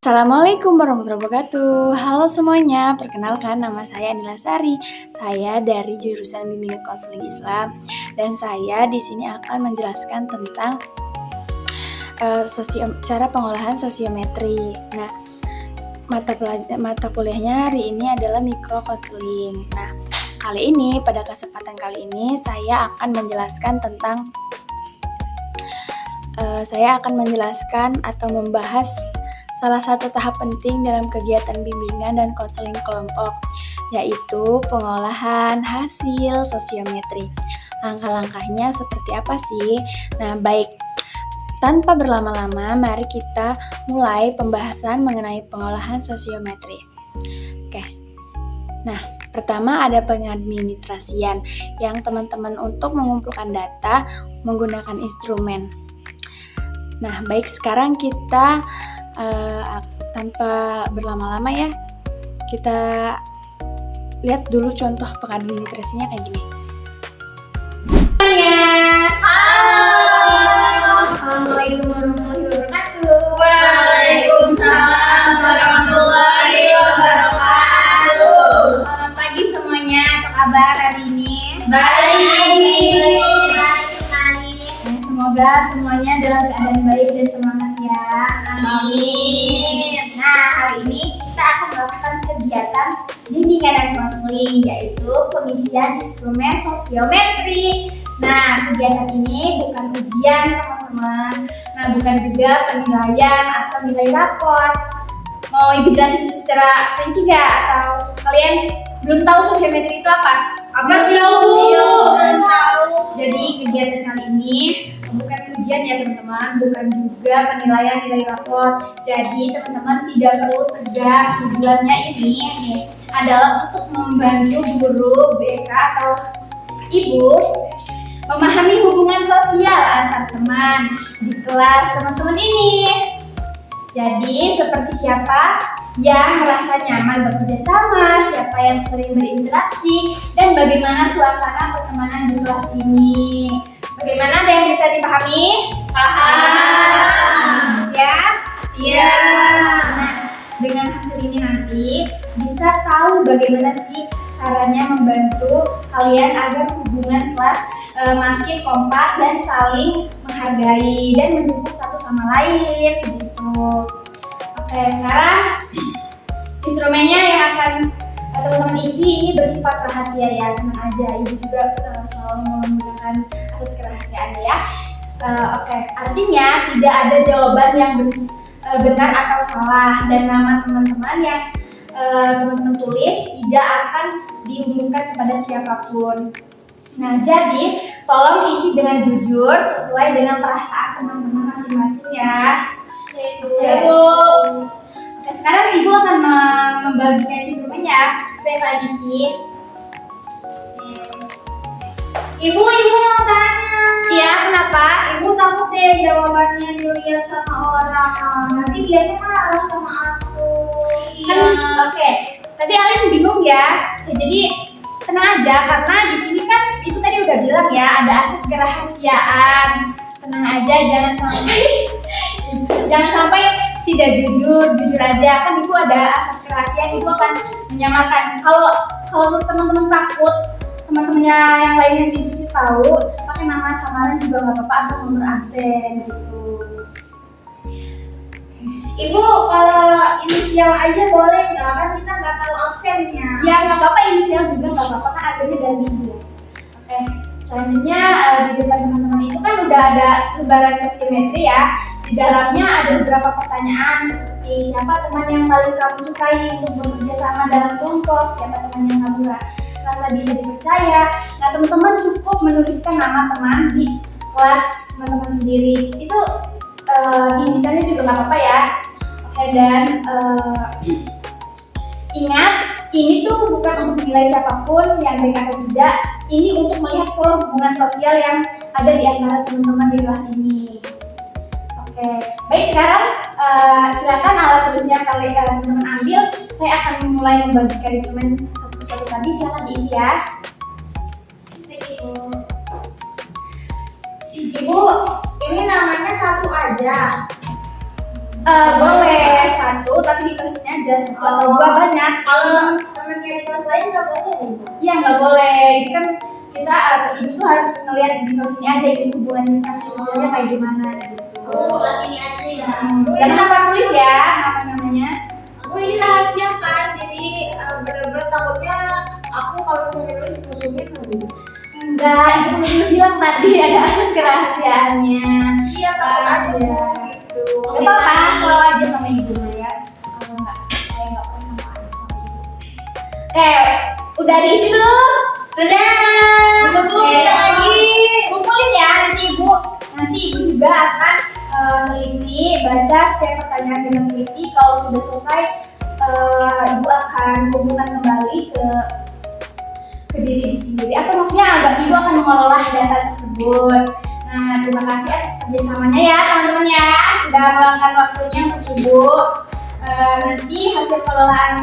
Assalamualaikum warahmatullahi wabarakatuh. Halo semuanya, perkenalkan nama saya Nila Sari. Saya dari jurusan Bimbingan Konseling Islam dan saya di sini akan menjelaskan tentang cara pengolahan sosiometri. Nah, mata kuliahnya hari ini adalah mikro konseling. Nah, pada kesempatan kali ini saya akan menjelaskan atau membahas salah satu tahap penting dalam kegiatan bimbingan dan konseling kelompok, yaitu pengolahan hasil sosiometri. Langkah-langkahnya seperti apa sih? Nah, baik, tanpa berlama-lama, mari kita mulai pembahasan mengenai pengolahan sosiometri. Oke. Nah, pertama ada pengadministrasian yang teman-teman untuk mengumpulkan data menggunakan instrumen. Nah, baik, sekarang kita tanpa berlama-lama ya, kita lihat dulu contoh pengadministrasinya kayak gini. Halo. Assalamualaikum warahmatullahi wabarakatuh. Waalaikumsalam warahmatullahi wabarakatuh. Selamat pagi semuanya, apa kabar hari ini? Baik. Semoga semuanya dalam keadaan baik dan semangat ya. Amin. Nah, hari ini kita akan melakukan kegiatan bimbingan dan konseling, yaitu pengisian instrumen sosiometri. Nah, kegiatan ini bukan ujian teman-teman. Nah, bukan juga penilaian atau nilai raport. Mau Ibu jelasin secara rinci nggak? Atau kalian belum tahu sosiometri itu apa? Apa sih Bu? Belum tahu. Jadi kegiatan kali ini bukan ujian ya teman-teman, bukan juga penilaian nilai raport. Jadi teman-teman tidak perlu tegar. Tujuannya ini adalah untuk membantu guru, BK atau ibu memahami hubungan sosial antar teman di kelas teman-teman ini. Jadi seperti siapa yang merasa nyaman bekerja sama, siapa yang sering berinteraksi, dan bagaimana suasana pertemanan di kelas ini. Bagaimana, ada yang bisa dipahami? Paham. Siap? Siap. Nah, dengan hasil ini nanti bisa tahu bagaimana sih caranya membantu kalian agar hubungan kelas makin kompak dan saling menghargai dan mendukung satu sama lain gitu. Oke, sekarang instrumennya yang akan teman-teman isi ini bersifat rahasia ya, tenang aja, ibu juga selalu menggunakan atas kerahasiaan ya. Oke, artinya tidak ada jawaban yang benar atau salah, dan nama teman-teman yang teman-teman tulis tidak akan diumumkan kepada siapapun. Nah, jadi tolong isi dengan jujur sesuai dengan perasaan teman-teman masing-masing ya. Ya Bu. Oke, sekarang Ibu akan membagikan instrumennya. Saya lagi sih. Ibu mau tanya. Iya, kenapa? Ibu takut deh jawabannya dilihat sama orang. Nanti dia marah sama aku. Oke. Tadi Alin bingung ya. Jadi tenang aja, karena di sini kan Ibu tadi udah bilang ya, ada asas kerahasiaan. Tenang aja, jangan sampai tidak jujur aja. Kan Ibu ada asas kerahasiaan, Ibu akan menyamakan. Kalau teman-teman takut teman-temannya yang lain yang divisi tahu, pakai nama samaran juga nggak apa-apa, atau nomor absen gitu. Ibu, kalau inisial aja boleh nggak? Kan kita nggak tahu absennya. Ya nggak apa-apa, inisial juga nggak apa-apa, kan absennya dari Ibu. Oke, selanjutnya di depan teman-teman itu kan udah ada lembaran sosiometri ya. Di dalamnya ada beberapa pertanyaan seperti siapa teman yang paling kamu sukai untuk bekerja sama dalam kelompok, siapa teman yang kamu rasa bisa dipercaya. Nah, teman-teman cukup menuliskan nama teman di kelas teman-teman sendiri. Itu inisialnya juga nggak apa-apa ya. Oke, dan ingat, ini tuh bukan untuk menilai siapapun yang baik atau tidak. Ini untuk melihat pola hubungan sosial yang ada di antara teman-teman di kelas ini. Oke, baik, sekarang silakan alat tulisnya kalian teman-teman ambil. Saya akan mulai membagikan instrumen satu persatu tadi. Silakan diisi ya. Ibu, ini namanya satu aja. Boleh satu, tapi di kelasnya aja satu atau dua banyak. Kalau temennya di kelas lain nggak boleh ya, Ibu? Iya nggak boleh. Itu kan kita atau ibu tuh harus ngeliat di kelas ini aja itu hubungan instansi sosialnya kayak gimana gitu. Oh, kelas ini aja ya. Jangan lupa tulis ya namanya. Oh, ini rahasia kan, jadi bener-bener takutnya aku kalau misalnya nulis musuhin lagi. Enggak, ibu belum bilang tadi ada akses kerahasiaannya. Iya, takut aja gitu. Gak apa-apa, selalu aja sama ibu ya. Kalau nggak, saya nggak pernah aja sama ibu. Udah diisi belum? Sudah. Kumpulin Kita lagi. Kumpulin ya nanti ibu juga akan ini baca setiap pertanyaan dengan teliti. Kalau sudah selesai, ibu akan hubungkan kembali ke diri ibu sendiri, atau maksudnya ibu akan mengelola data tersebut. Nah, terima kasih atas kerjasamanya ya teman-teman ya, udah meluangkan waktunya untuk ibu. Nanti hasil pengelolaan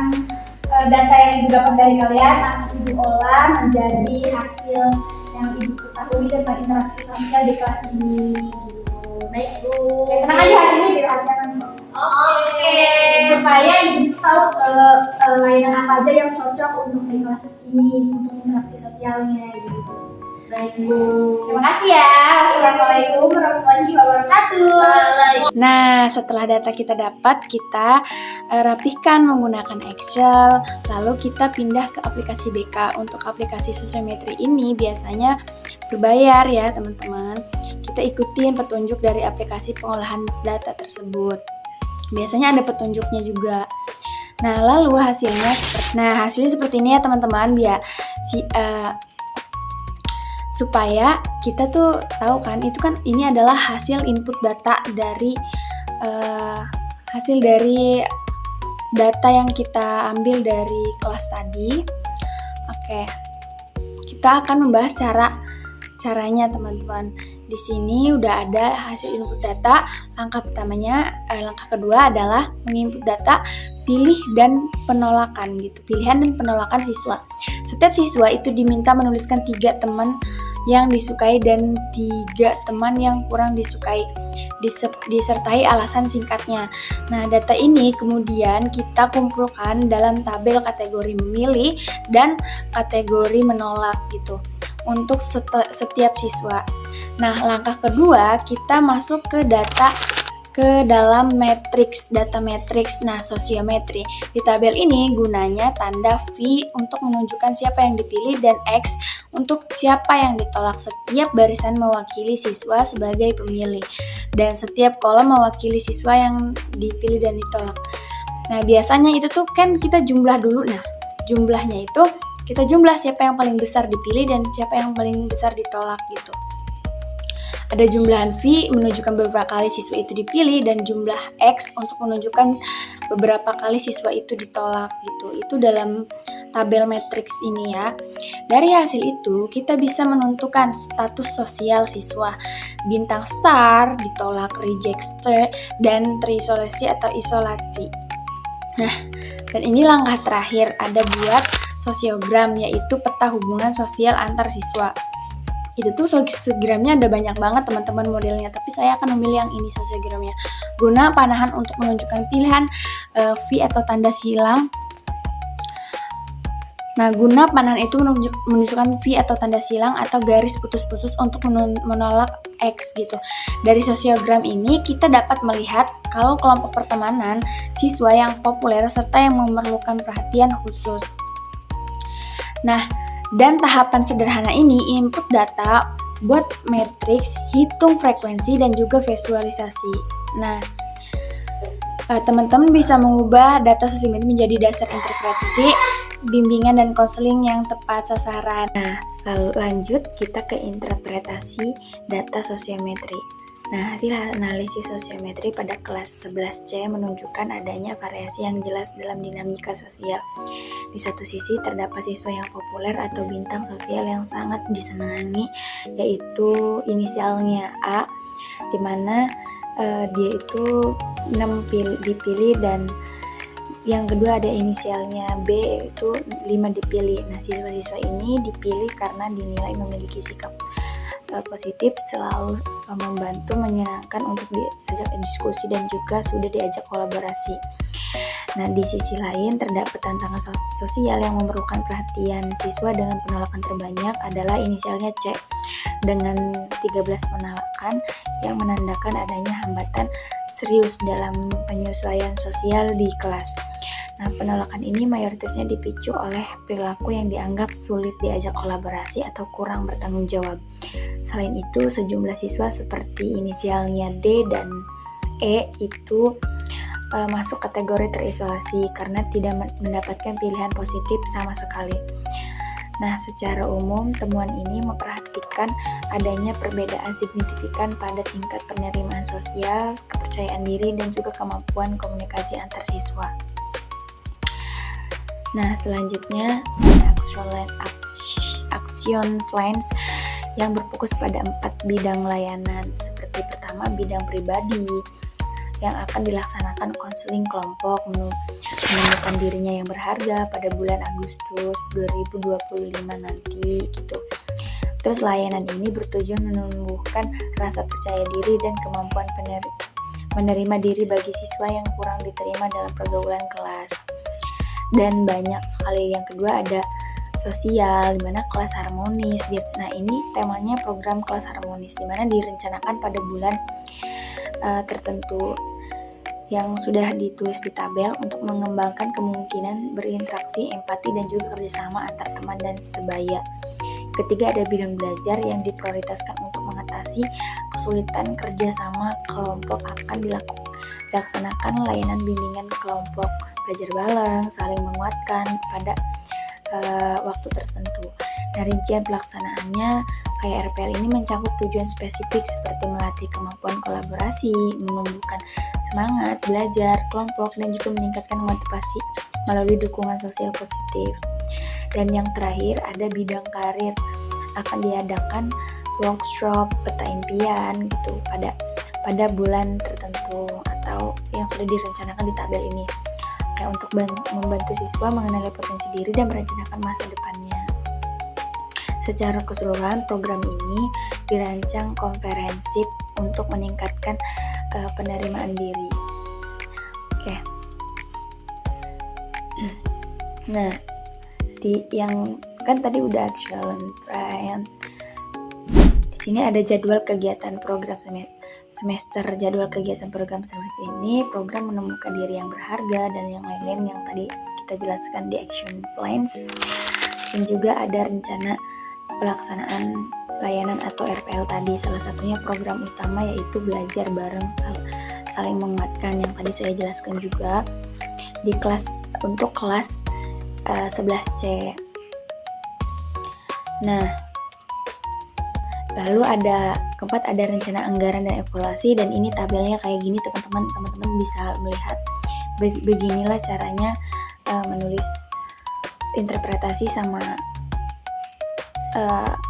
data yang ibu dapat dari kalian akan ibu olah menjadi hasil yang ibu ketahui tentang interaksi sosial di kelas ini. Gitu. Baik, Bu. Tenang aja, hasilnya dirahasiakan kok. Oke. Supaya ibu tahu layanan apa aja yang cocok untuk di kelas ini, untuk interaksi sosialnya gitu. Baik, Bu. Terima kasih ya. Wassalamualaikum warahmatullahi wabarakatuh. Nah, setelah data kita dapat, kita rapihkan menggunakan Excel, lalu kita pindah ke aplikasi BK. Untuk aplikasi sosiometri ini biasanya berbayar ya teman-teman. Kita ikutin petunjuk dari aplikasi pengolahan data tersebut. Biasanya ada petunjuknya juga. Nah, lalu hasilnya seperti ini ya teman-teman, supaya kita tuh tahu kan, itu kan ini adalah hasil input data dari data yang kita ambil dari kelas tadi. Oke, kita akan membahas caranya teman-teman. Di sini udah ada hasil input data. Langkah kedua adalah menginput data, pilih dan penolakan gitu. Pilihan dan penolakan siswa. Setiap siswa itu diminta menuliskan 3 teman yang disukai dan 3 teman yang kurang disukai, disertai alasan singkatnya. Nah, data ini kemudian kita kumpulkan dalam tabel kategori memilih dan kategori menolak gitu untuk setiap siswa. Nah, langkah kedua kita masuk ke dalam data matriks, nah sosiometri. Di tabel ini gunanya tanda V untuk menunjukkan siapa yang dipilih dan X untuk siapa yang ditolak. Setiap barisan mewakili siswa sebagai pemilih dan setiap kolom mewakili siswa yang dipilih dan ditolak. Nah, biasanya itu tuh kan kita jumlah dulu. Nah, jumlahnya itu kita jumlah siapa yang paling besar dipilih dan siapa yang paling besar ditolak gitu. Ada jumlahan V menunjukkan beberapa kali siswa itu dipilih dan jumlah X untuk menunjukkan beberapa kali siswa itu ditolak gitu. Itu dalam tabel matriks ini ya. Dari hasil itu kita bisa menentukan status sosial siswa. Bintang star, ditolak, reject, dan terisolasi atau isolasi. Nah, dan ini langkah terakhir ada buat sosiogram, yaitu peta hubungan sosial antar siswa. Itu tuh sosiogramnya ada banyak banget teman-teman modelnya, tapi saya akan memilih yang ini sosiogramnya. Guna panahan untuk menunjukkan pilihan V atau tanda silang. Nah, guna panahan itu menunjukkan V atau tanda silang atau garis putus-putus untuk menolak X gitu. Dari sosiogram ini kita dapat melihat kalau kelompok pertemanan siswa yang populer serta yang memerlukan perhatian khusus. Nah, dan tahapan sederhana ini input data, buat matriks, hitung frekuensi, dan juga visualisasi. Nah, teman-teman bisa mengubah data sosiometri menjadi dasar interpretasi, bimbingan, dan konseling yang tepat sasaran. Nah, lalu lanjut kita ke interpretasi data sosiometri. Nah, hasil analisis sosiometri pada kelas 11C menunjukkan adanya variasi yang jelas dalam dinamika sosial. Di satu sisi terdapat siswa yang populer atau bintang sosial yang sangat disenangi, yaitu inisialnya A, di mana dia itu 6 dipilih, dan yang kedua ada inisialnya B, yaitu 5 dipilih. Nah, siswa-siswa ini dipilih karena dinilai memiliki sikap bersikap positif, selalu membantu, menyenangkan untuk diajak diskusi dan juga sudah diajak kolaborasi. Nah, di sisi lain terdapat tantangan sosial yang memerlukan perhatian siswa dengan penolakan terbanyak adalah inisialnya C dengan 13 penolakan yang menandakan adanya hambatan serius dalam penyesuaian sosial di kelas. Nah, penolakan ini mayoritasnya dipicu oleh perilaku yang dianggap sulit diajak kolaborasi atau kurang bertanggung jawab. Selain itu, sejumlah siswa seperti inisialnya D dan E itu masuk kategori terisolasi karena tidak mendapatkan pilihan positif sama sekali. Nah, secara umum, temuan ini memperhatikan adanya perbedaan signifikan pada tingkat penerimaan sosial, kepercayaan diri, dan juga kemampuan komunikasi antar siswa. Nah, selanjutnya action plans yang berfokus pada 4 bidang layanan. Seperti pertama, bidang pribadi yang akan dilaksanakan konseling kelompok menemukan dirinya yang berharga pada bulan Agustus 2025 nanti gitu. Terus layanan ini bertujuan menumbuhkan rasa percaya diri dan kemampuan menerima diri bagi siswa yang kurang diterima dalam pergaulan kelas. Dan banyak sekali. Yang kedua ada sosial, di mana kelas harmonis. Nah, ini temanya program kelas harmonis, di mana direncanakan pada bulan tertentu yang sudah ditulis di tabel untuk mengembangkan kemungkinan berinteraksi, empati, dan juga kerjasama antar teman dan sebaya. Ketiga ada bidang belajar yang diprioritaskan untuk mengatasi kesulitan kerjasama kelompok, akan dilaksanakan layanan bimbingan kelompok, belajar bareng, saling menguatkan pada waktu tertentu. Nah, rincian pelaksanaannya kayak RPL ini mencakup tujuan spesifik seperti melatih kemampuan kolaborasi, menumbuhkan semangat belajar kelompok, dan juga meningkatkan motivasi melalui dukungan sosial positif. Dan yang terakhir ada bidang karir, akan diadakan workshop peta impian gitu pada bulan tertentu atau yang sudah direncanakan di tabel ini. Nah, untuk membantu siswa mengenali potensi diri dan merencanakan masa depannya. Secara keseluruhan, program ini dirancang komprehensif untuk meningkatkan penerimaan diri. Oke. Nah, yang kan tadi udah action plan. Di sini ada jadwal kegiatan program semester. Jadwal kegiatan program semester ini program menemukan diri yang berharga dan yang lain-lain yang tadi kita jelaskan di action plans. Dan juga ada rencana pelaksanaan layanan atau RPL tadi. Salah satunya program utama yaitu belajar bareng, saling menguatkan yang tadi saya jelaskan juga di kelas untuk kelas 11C. Nah, lalu keempat ada rencana anggaran dan evaluasi, dan ini tabelnya kayak gini teman-teman bisa melihat beginilah caranya menulis interpretasi sama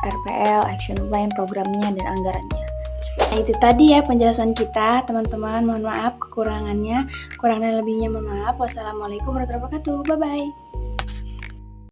RPL, action plan, programnya, dan anggarannya. Nah, itu tadi ya penjelasan kita, teman-teman. Mohon maaf kekurangannya, kurang dan lebihnya mohon maaf. Wassalamualaikum warahmatullahi wabarakatuh. Bye-bye.